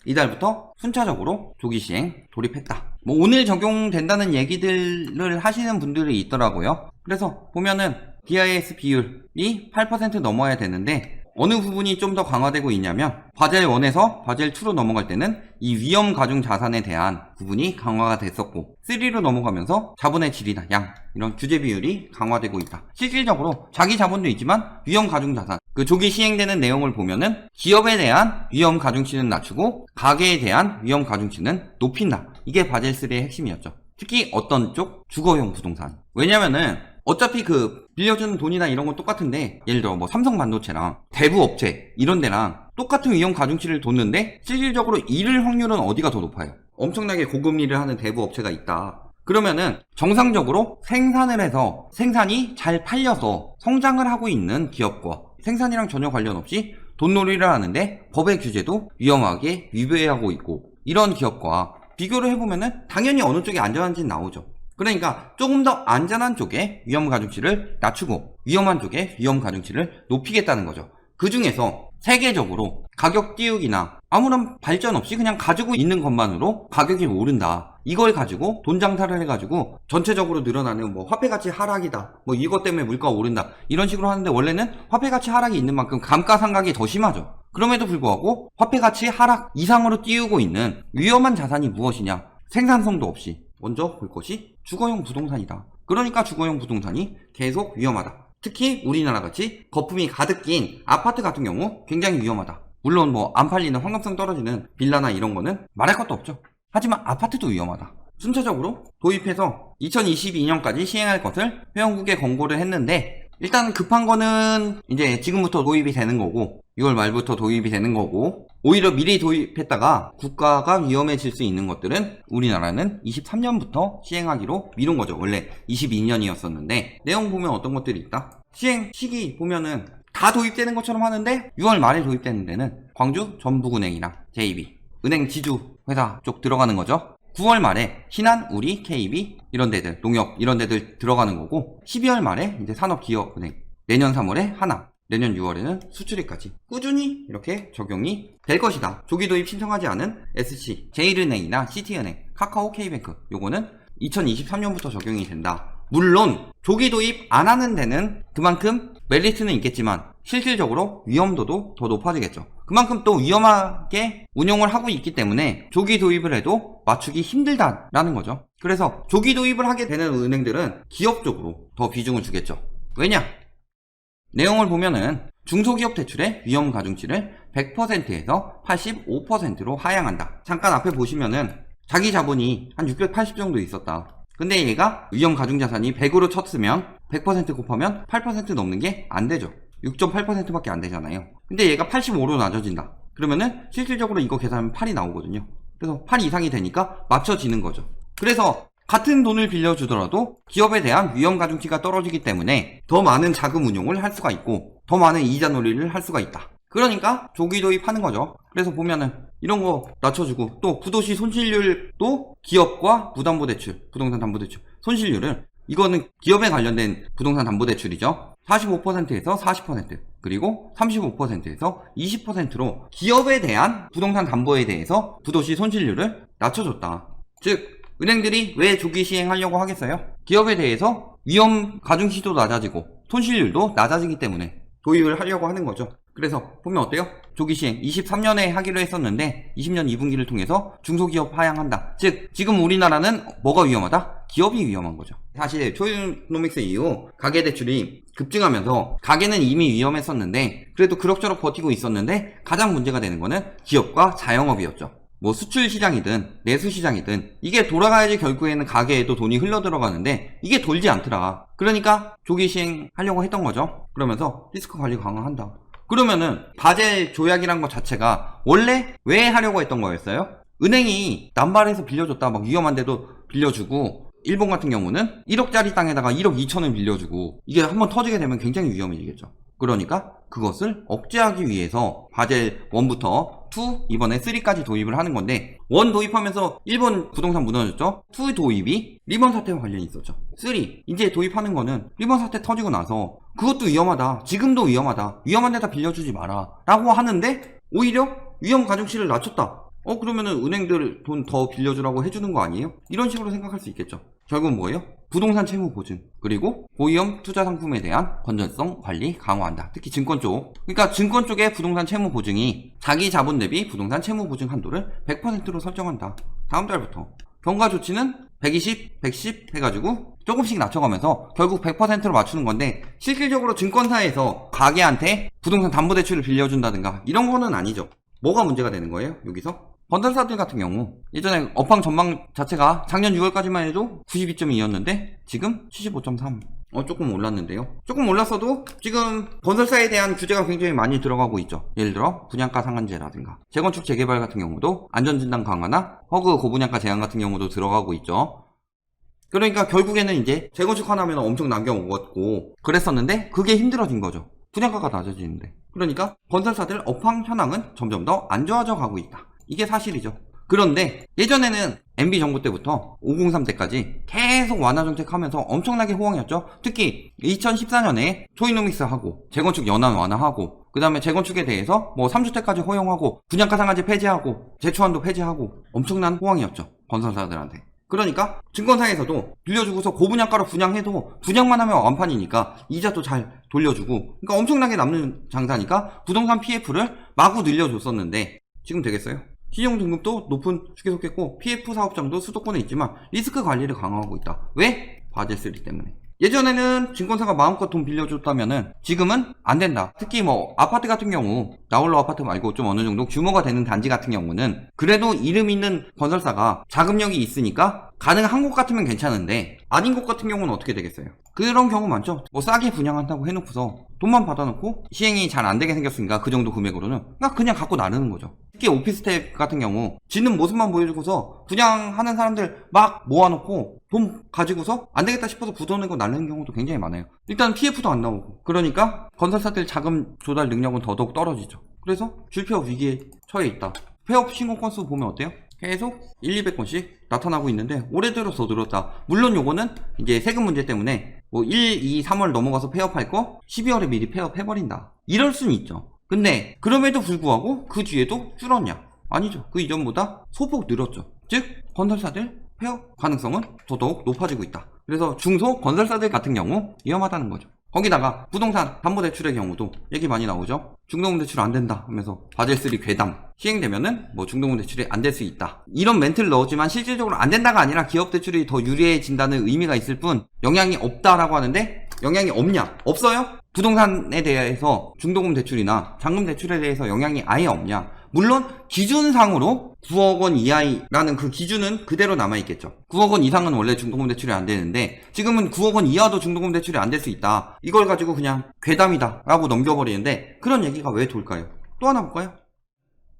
이달부터 순차적으로 조기 시행 돌입했다. 뭐 오늘 적용된다는 얘기들을 하시는 분들이 있더라고요. 그래서 보면은 BIS 비율이 8% 넘어야 되는데 어느 부분이 좀 더 강화되고 있냐면 바젤 1에서 바젤 2로 넘어갈 때는 이 위험 가중 자산에 대한 부분이 강화가 됐었고 3로 넘어가면서 자본의 질이나 양 이런 규제 비율이 강화되고 있다. 실질적으로 자기 자본도 있지만 위험 가중 자산 그 조기 시행되는 내용을 보면은 기업에 대한 위험 가중치는 낮추고 가계에 대한 위험 가중치는 높인다. 이게 바젤 3의 핵심이었죠. 특히 어떤 쪽? 주거용 부동산. 왜냐면은 어차피 그 빌려주는 돈이나 이런 건 똑같은데 예를 들어 뭐 삼성반도체랑 대부업체 이런 데랑 똑같은 위험 가중치를 뒀는데 실질적으로 잃을 확률은 어디가 더 높아요? 엄청나게 고금리를 하는 대부업체가 있다. 그러면은 정상적으로 생산을 해서 생산이 잘 팔려서 성장을 하고 있는 기업과 생산이랑 전혀 관련 없이 돈놀이를 하는데 법의 규제도 위험하게 위배하고 있고 이런 기업과 비교를 해보면은 당연히 어느 쪽이 안전한지는 나오죠. 그러니까 조금 더 안전한 쪽에 위험 가중치를 낮추고 위험한 쪽에 위험 가중치를 높이겠다는 거죠. 그 중에서 세계적으로 가격 띄우기나 아무런 발전 없이 그냥 가지고 있는 것만으로 가격이 오른다. 이걸 가지고 돈 장사를 해가지고 전체적으로 늘어나는 뭐 화폐 가치 하락이다. 뭐 이것 때문에 물가가 오른다. 이런 식으로 하는데 원래는 화폐 가치 하락이 있는 만큼 감가상각이 더 심하죠. 그럼에도 불구하고 화폐 가치 하락 이상으로 띄우고 있는 위험한 자산이 무엇이냐? 생산성도 없이 먼저 볼 것이 주거용 부동산이다. 그러니까 주거용 부동산이 계속 위험하다. 특히 우리나라 같이 거품이 가득 낀 아파트 같은 경우 굉장히 위험하다. 물론 뭐 안 팔리는 환경성 떨어지는 빌라나 이런 거는 말할 것도 없죠. 하지만 아파트도 위험하다. 순차적으로 도입해서 2022년까지 시행할 것을 회원국에 권고를 했는데 일단 급한 거는 이제 지금부터 도입이 되는 거고 6월 말부터 도입이 되는 거고 오히려 미리 도입했다가 국가가 위험해질 수 있는 것들은 우리나라는 23년부터 시행하기로 미룬 거죠. 원래 22년이었었는데 내용 보면 어떤 것들이 있다. 시행 시기 보면은 다 도입되는 것처럼 하는데 6월 말에 도입되는 데는 광주 전북은행이랑 JB 은행 지주 회사 쪽 들어가는 거죠. 9월 말에 신한, 우리, KB 이런 데들, 농협 이런 데들 들어가는 거고 12월 말에 이제 산업기업은행, 내년 3월에 하나, 내년 6월에는 수출입까지 꾸준히 이렇게 적용이 될 것이다. 조기 도입 신청하지 않은 SC, 제일은행이나 CT은행, 카카오, K뱅크 요거는 2023년부터 적용이 된다. 물론 조기 도입 안 하는 데는 그만큼 메리트는 있겠지만 실질적으로 위험도도 더 높아지겠죠. 그만큼 또 위험하게 운용을 하고 있기 때문에 조기 도입을 해도 맞추기 힘들다라는 거죠. 그래서 조기 도입을 하게 되는 은행들은 기업 쪽으로 더 비중을 주겠죠. 왜냐? 내용을 보면은 중소기업 대출의 위험 가중치를 100%에서 85%로 하향한다. 잠깐 앞에 보시면은 자기 자본이 한 680 정도 있었다. 근데 얘가 위험 가중자산이 100으로 쳤으면 100% 곱하면 8% 넘는 게 안 되죠. 6.8%밖에 안 되잖아요. 근데 얘가 85로 낮아진다. 그러면은 실질적으로 이거 계산하면 8이 나오거든요. 그래서 8 이상이 되니까 맞춰지는 거죠. 그래서 같은 돈을 빌려주더라도 기업에 대한 위험 가중치가 떨어지기 때문에 더 많은 자금 운용을 할 수가 있고 더 많은 이자 놀이를 할 수가 있다. 그러니까 조기 도입하는 거죠. 그래서 보면은 이런 거 낮춰주고 또 부도시 손실률도 기업과 부담보대출, 부동산 담보대출 손실률을 이거는 기업에 관련된 부동산 담보대출이죠. 45%에서 40% 그리고 35%에서 20%로 기업에 대한 부동산 담보에 대해서 부도시 손실률을 낮춰줬다. 즉 은행들이 왜 조기 시행하려고 하겠어요? 기업에 대해서 위험 가중치도 낮아지고 손실률도 낮아지기 때문에 도입을 하려고 하는 거죠. 그래서 보면 어때요? 조기 시행 23년에 하기로 했었는데 20년 2분기를 통해서 중소기업 하향한다. 즉 지금 우리나라는 뭐가 위험하다? 기업이 위험한 거죠. 사실 초이노믹스 이후 가계대출이 급증하면서 가계는 이미 위험했었는데 그래도 그럭저럭 버티고 있었는데 가장 문제가 되는 거는 기업과 자영업이었죠. 뭐 수출 시장이든 내수 시장이든 이게 돌아가야지 결국에는 가게에도 돈이 흘러 들어가는데 이게 돌지 않더라. 그러니까 조기 시행하려고 했던 거죠. 그러면서 리스크 관리 강화한다. 그러면은 바젤 조약이란 것 자체가 원래 왜 하려고 했던 거였어요? 은행이 남발해서 빌려줬다 막 위험한데도 빌려주고 일본 같은 경우는 1억짜리 땅에다가 1억 2천을 빌려주고 이게 한번 터지게 되면 굉장히 위험해지겠죠. 그러니까 그것을 억제하기 위해서 바젤 1부터 2, 이번에 3까지 도입을 하는 건데 1 도입하면서 일본 부동산 무너졌죠. 2 도입이 리먼 사태와 관련이 있었죠. 3 이제 도입하는 거는 리먼 사태 터지고 나서 그것도 위험하다, 지금도 위험하다, 위험한 데다 빌려주지 마라 라고 하는데 오히려 위험 가중치를 낮췄다. 그러면은 은행들 돈 더 빌려주라고 해주는 거 아니에요? 이런 식으로 생각할 수 있겠죠. 결국은 뭐예요? 부동산 채무 보증, 그리고 고위험 투자 상품에 대한 건전성 관리 강화한다. 특히 증권 쪽. 그러니까 증권 쪽의 부동산 채무 보증이 자기 자본 대비 부동산 채무 보증 한도를 100%로 설정한다. 다음 달부터. 경과 조치는 120, 110 해가지고 조금씩 낮춰가면서 결국 100%로 맞추는 건데 실질적으로 증권사에서 가게한테 부동산 담보대출을 빌려준다든가 이런 거는 아니죠. 뭐가 문제가 되는 거예요? 여기서? 건설사들 같은 경우 예전에 업황 전망 자체가 작년 6월까지만 해도 92.2였는데 지금 75.3. 조금 올랐는데요. 조금 올랐어도 지금 건설사에 대한 규제가 굉장히 많이 들어가고 있죠. 예를 들어 분양가 상한제라든가 재건축 재개발 같은 경우도 안전진단 강화나 허그 고분양가 제한 같은 경우도 들어가고 있죠. 그러니까 결국에는 이제 재건축 하나면 엄청 남겨먹었고 그랬었는데 그게 힘들어진 거죠. 분양가가 낮아지는데. 그러니까 건설사들 업황 현황은 점점 더 안 좋아져 가고 있다. 이게 사실이죠. 그런데 예전에는 MB 정부 때부터 503 때까지 계속 완화 정책하면서 엄청나게 호황이었죠. 특히 2014년에 토이노믹스하고 재건축 연한 완화하고 그 다음에 재건축에 대해서 뭐 3주택까지 허용하고 분양가 상한제 폐지하고 재초안도 폐지하고 엄청난 호황이었죠. 건설사들한테. 그러니까 증권사에서도 빌려주고서 고분양가로 분양해도 분양만 하면 완판이니까 이자도 잘 돌려주고 그러니까 엄청나게 남는 장사니까 부동산 PF를 마구 늘려줬었는데 지금 되겠어요? 신용 등급도 높은 축에 PF 사업장도 수도권에 있지만 리스크 관리를 강화하고 있다. 왜? 바젤 3 때문에. 예전에는 증권사가 마음껏 돈 빌려줬다면은 지금은 안 된다. 특히 뭐 아파트 같은 경우 나홀로 아파트 말고 좀 어느 정도 규모가 되는 단지 같은 경우는 그래도 이름 있는 건설사가 자금력이 있으니까 가능한 곳 같으면 괜찮은데 아닌 곳 같은 경우는 어떻게 되겠어요? 그런 경우 많죠. 뭐 싸게 분양한다고 해놓고서 돈만 받아놓고 시행이 잘 안 되게 생겼으니까 그 정도 금액으로는 그냥 갖고 나르는 거죠. 특히 오피스텔 같은 경우 짓는 모습만 보여주고서 분양하는 사람들 막 모아놓고 돈 가지고서 안 되겠다 싶어서 굳어내고 나르는 경우도 굉장히 많아요. 일단 PF도 안 나오고 그러니까 건설사들 자금 조달 능력은 더더욱 떨어지죠. 그래서 줄폐업 위기에 처해 있다. 폐업 신고 건수 보면 어때요? 계속 1, 200건씩 나타나고 있는데 올해 들어 더 늘었다. 물론 요거는 이제 세금 문제 때문에 뭐 1, 2, 3월 넘어가서 폐업할 거 12월에 미리 폐업해버린다. 이럴 수는 있죠. 근데 그럼에도 불구하고 그 뒤에도 줄었냐? 아니죠. 그 이전보다 소폭 늘었죠. 즉 건설사들 폐업 가능성은 더더욱 높아지고 있다. 그래서 중소 건설사들 같은 경우 위험하다는 거죠. 거기다가 부동산 담보대출의 경우도 얘기 많이 나오죠. 중도금 대출 안 된다 하면서 바젤 3 괴담 시행되면은 뭐 중도금 대출이 안 될 수 있다. 이런 멘트를 넣었지만 실질적으로 안 된다가 아니라 기업 대출이 더 유리해진다는 의미가 있을 뿐 영향이 없다라고 하는데 영향이 없냐? 없어요? 부동산에 대해서 중도금 대출이나 잔금 대출에 대해서 영향이 아예 없냐? 물론 기준상으로 9억 원 이하라는 그 기준은 그대로 남아있겠죠. 9억 원 이상은 원래 중도금 대출이 안 되는데 지금은 9억 원 이하도 중도금 대출이 안 될 수 있다. 이걸 가지고 그냥 괴담이다 라고 넘겨버리는데 그런 얘기가 왜 돌까요? 또 하나 볼까요?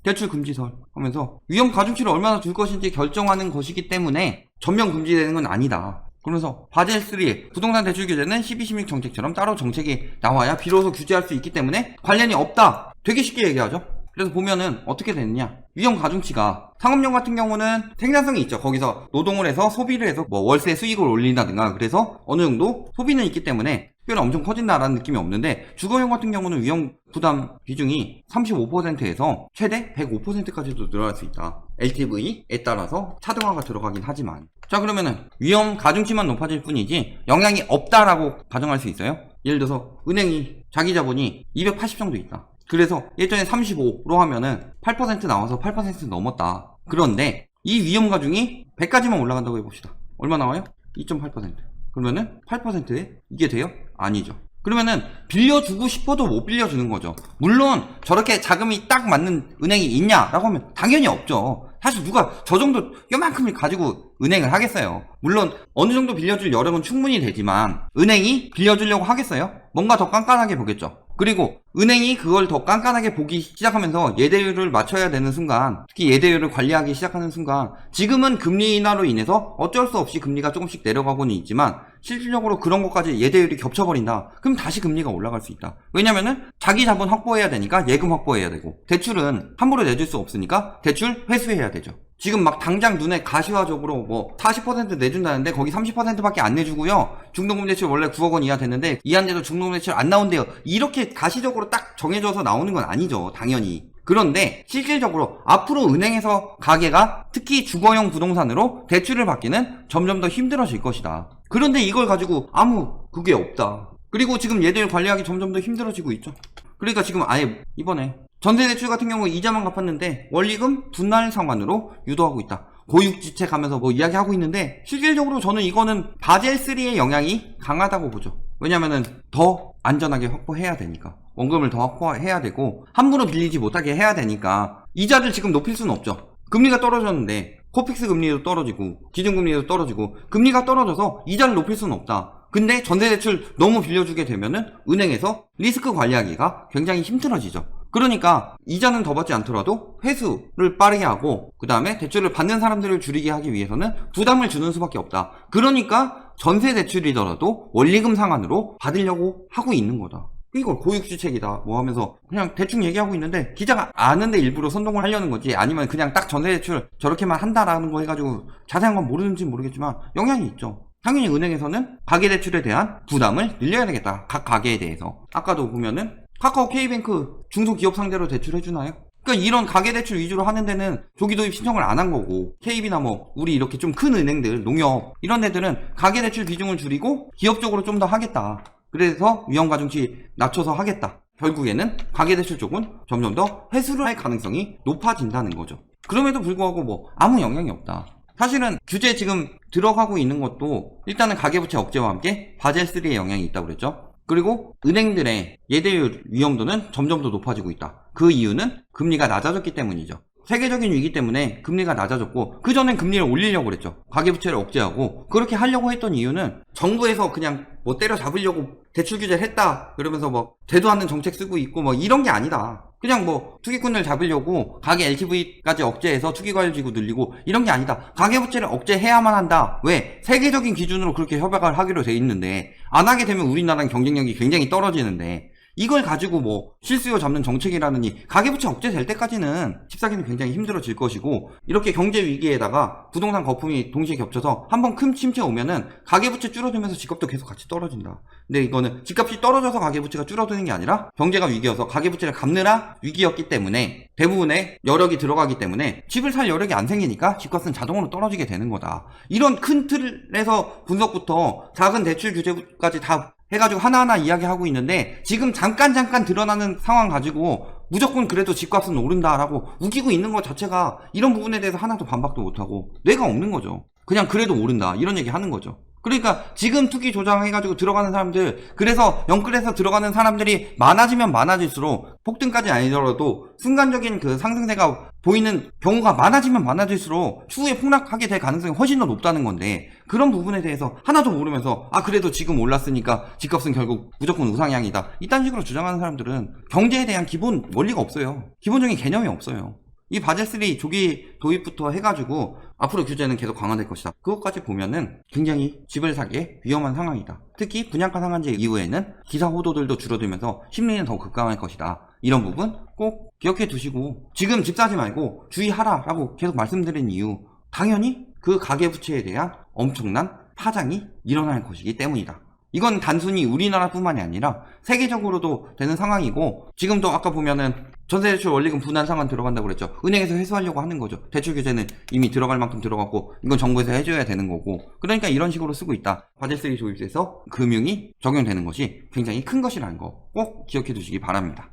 대출 금지설 하면서 위험 가중치를 얼마나 줄 것인지 결정하는 것이기 때문에 전면 금지되는 건 아니다. 그러면서 바젤 3 부동산 대출 규제는 12.16 정책처럼 따로 정책이 나와야 비로소 규제할 수 있기 때문에 관련이 없다. 되게 쉽게 얘기하죠. 그래서 보면은 어떻게 되느냐, 위험 가중치가 상업용 같은 경우는 생산성이 있죠. 거기서 노동을 해서 소비를 해서 뭐 월세 수익을 올린다든가 그래서 어느 정도 소비는 있기 때문에 특별히 엄청 커진다라는 느낌이 없는데 주거용 같은 경우는 위험 부담 비중이 35%에서 최대 105%까지도 늘어날 수 있다. LTV에 따라서 차등화가 들어가긴 하지만 자 그러면은 위험 가중치만 높아질 뿐이지 영향이 없다라고 가정할 수 있어요. 예를 들어서 은행이 자기 자본이 280 정도 있다. 그래서 예전에 35로 하면은 8% 나와서 8% 넘었다. 그런데 이 위험 가중이 100까지만 올라간다고 해봅시다. 얼마 나와요? 2.8%. 그러면은 8%에 이게 돼요? 아니죠. 그러면은 빌려주고 싶어도 못 빌려주는 거죠. 물론 저렇게 자금이 딱 맞는 은행이 있냐라고 하면 당연히 없죠. 사실 누가 저 정도 요만큼을 가지고 은행을 하겠어요? 물론 어느 정도 빌려줄 여력은 충분히 되지만 은행이 빌려주려고 하겠어요? 뭔가 더 깐깐하게 보겠죠. 그리고 은행이 그걸 더 깐깐하게 보기 시작하면서 예대율을 맞춰야 되는 순간, 특히 예대율을 관리하기 시작하는 순간, 지금은 금리 인하로 인해서 어쩔 수 없이 금리가 조금씩 내려가고는 있지만 실질적으로 그런 것까지 예대율이 겹쳐버린다. 그럼 다시 금리가 올라갈 수 있다. 왜냐면은 자기 자본 확보해야 되니까 예금 확보해야 되고, 대출은 함부로 내줄 수 없으니까 대출 회수해야 되죠. 지금 막 당장 눈에 가시화적으로 뭐 40% 내준다는데 거기 30%밖에 안 내주고요. 중도금 대출 원래 9억 원 이하 됐는데 이한제도 중도금 대출 안 나온대요. 이렇게 가시적으로 딱 정해져서 나오는 건 아니죠. 당연히. 그런데 실질적으로 앞으로 은행에서 가게가 특히 주거용 부동산으로 대출을 받기는 점점 더 힘들어질 것이다. 그런데 이걸 가지고 아무 그게 없다. 그리고 지금 얘들 관리하기 점점 더 힘들어지고 있죠. 그러니까 지금 아예 이번에 전세대출 같은 경우 이자만 갚았는데 원리금 분할 상환으로 유도하고 있다. 고육지채 가면서 뭐 이야기하고 있는데 실질적으로 저는 이거는 바젤3의 영향이 강하다고 보죠. 왜냐면은 더 안전하게 확보해야 되니까. 원금을 더 확보해야 되고 함부로 빌리지 못하게 해야 되니까 이자를 지금 높일 수는 없죠. 금리가 떨어졌는데 코픽스 금리도 떨어지고 기준금리도 떨어지고 금리가 떨어져서 이자를 높일 수는 없다. 근데 전세대출 너무 빌려주게 되면은 은행에서 리스크 관리하기가 굉장히 힘들어지죠. 그러니까 이자는 더 받지 않더라도 회수를 빠르게 하고 그 다음에 대출을 받는 사람들을 줄이게 하기 위해서는 부담을 주는 수밖에 없다. 그러니까 전세 대출이더라도 원리금 상환으로 받으려고 하고 있는 거다. 이걸 고육지책이다 뭐 하면서 그냥 대충 얘기하고 있는데 기자가 아는데 일부러 선동을 하려는 거지, 아니면 그냥 딱 전세 대출 저렇게만 한다라는 거 해가지고 자세한 건 모르는지 모르겠지만 영향이 있죠. 당연히 은행에서는 가계대출에 대한 부담을 늘려야 되겠다. 각 가계에 대해서. 아까도 보면은 카카오 K뱅크 중소기업 상대로 대출해주나요? 그러니까 이런 가계대출 위주로 하는 데는 조기도입 신청을 안 한 거고, KB나 뭐 우리 이렇게 좀 큰 은행들, 농협 이런 데들은 가계대출 비중을 줄이고 기업 쪽으로 좀 더 하겠다. 그래서 위험가중치 낮춰서 하겠다. 결국에는 가계대출 쪽은 점점 더 회수를 할 가능성이 높아진다는 거죠. 그럼에도 불구하고 뭐 아무 영향이 없다. 사실은 규제 지금 들어가고 있는 것도 일단은 가계부채 억제와 함께 바젤3의 영향이 있다고 그랬죠. 그리고 은행들의 예대율 위험도는 점점 더 높아지고 있다. 그 이유는 금리가 낮아졌기 때문이죠. 세계적인 위기 때문에 금리가 낮아졌고 그전엔 금리를 올리려고 그랬죠. 가계부채를 억제하고 그렇게 하려고 했던 이유는 정부에서 그냥 뭐 때려잡으려고 대출 규제를 했다 그러면서 뭐 되도 않는 정책 쓰고 있고 뭐 이런 게 아니다. 그냥 뭐 투기꾼을 잡으려고 가계 LTV까지 억제해서 투기과열지구 늘리고 이런 게 아니다. 가계부채를 억제해야만 한다. 왜? 세계적인 기준으로 그렇게 협약을 하기로 돼 있는데 안 하게 되면 우리나라는 경쟁력이 굉장히 떨어지는데 이걸 가지고 뭐 실수요 잡는 정책이라느니 가계부채 억제될 때까지는 집사기는 굉장히 힘들어질 것이고, 이렇게 경제 위기에다가 부동산 거품이 동시에 겹쳐서 한번 큰 침체 오면은 가계부채 줄어들면서 집값도 계속 같이 떨어진다. 근데 이거는 집값이 떨어져서 가계부채가 줄어드는 게 아니라 경제가 위기여서 가계부채를 갚느라 위기였기 때문에 대부분의 여력이 들어가기 때문에 집을 살 여력이 안 생기니까 집값은 자동으로 떨어지게 되는 거다. 이런 큰 틀에서 분석부터 작은 대출 규제까지 다 해가지고 하나하나 이야기하고 있는데 지금 잠깐 드러나는 상황 가지고 무조건 그래도 집값은 오른다라고 우기고 있는 것 자체가 이런 부분에 대해서 하나도 반박도 못하고 뇌가 없는 거죠. 그냥 그래도 오른다 이런 얘기 하는 거죠. 그러니까 지금 투기 조장해가지고 들어가는 사람들, 그래서 영끌해서 들어가는 사람들이 많아지면 많아질수록 폭등까지 아니더라도 순간적인 그 상승세가 보이는 경우가 많아지면 많아질수록 추후에 폭락하게 될 가능성이 훨씬 더 높다는 건데 그런 부분에 대해서 하나도 모르면서 그래도 지금 올랐으니까 집값은 결국 무조건 우상향이다 이딴 식으로 주장하는 사람들은 경제에 대한 기본 원리가 없어요. 기본적인 개념이 없어요. 이 바젤3 조기 도입부터 해가지고 앞으로 규제는 계속 강화될 것이다. 그것까지 보면은 굉장히 집을 사기에 위험한 상황이다. 특히 분양가 상한제 이후에는 기사 호도들도 줄어들면서 심리는 더 급강할 것이다. 이런 부분 꼭 기억해 두시고 지금 집 사지 말고 주의하라라고 계속 말씀드린 이유, 당연히 그 가계부채에 대한 엄청난 파장이 일어날 것이기 때문이다. 이건 단순히 우리나라뿐만이 아니라 세계적으로도 되는 상황이고, 지금도 아까 보면은 전세대출 원리금 분할 상환 들어간다고 그랬죠. 은행에서 회수하려고 하는 거죠. 대출 규제는 이미 들어갈 만큼 들어갔고 이건 정부에서 해줘야 되는 거고, 그러니까 이런 식으로 쓰고 있다. 바젤3 도입돼서 금융이 적용되는 것이 굉장히 큰 것이라는 거 꼭 기억해 두시기 바랍니다.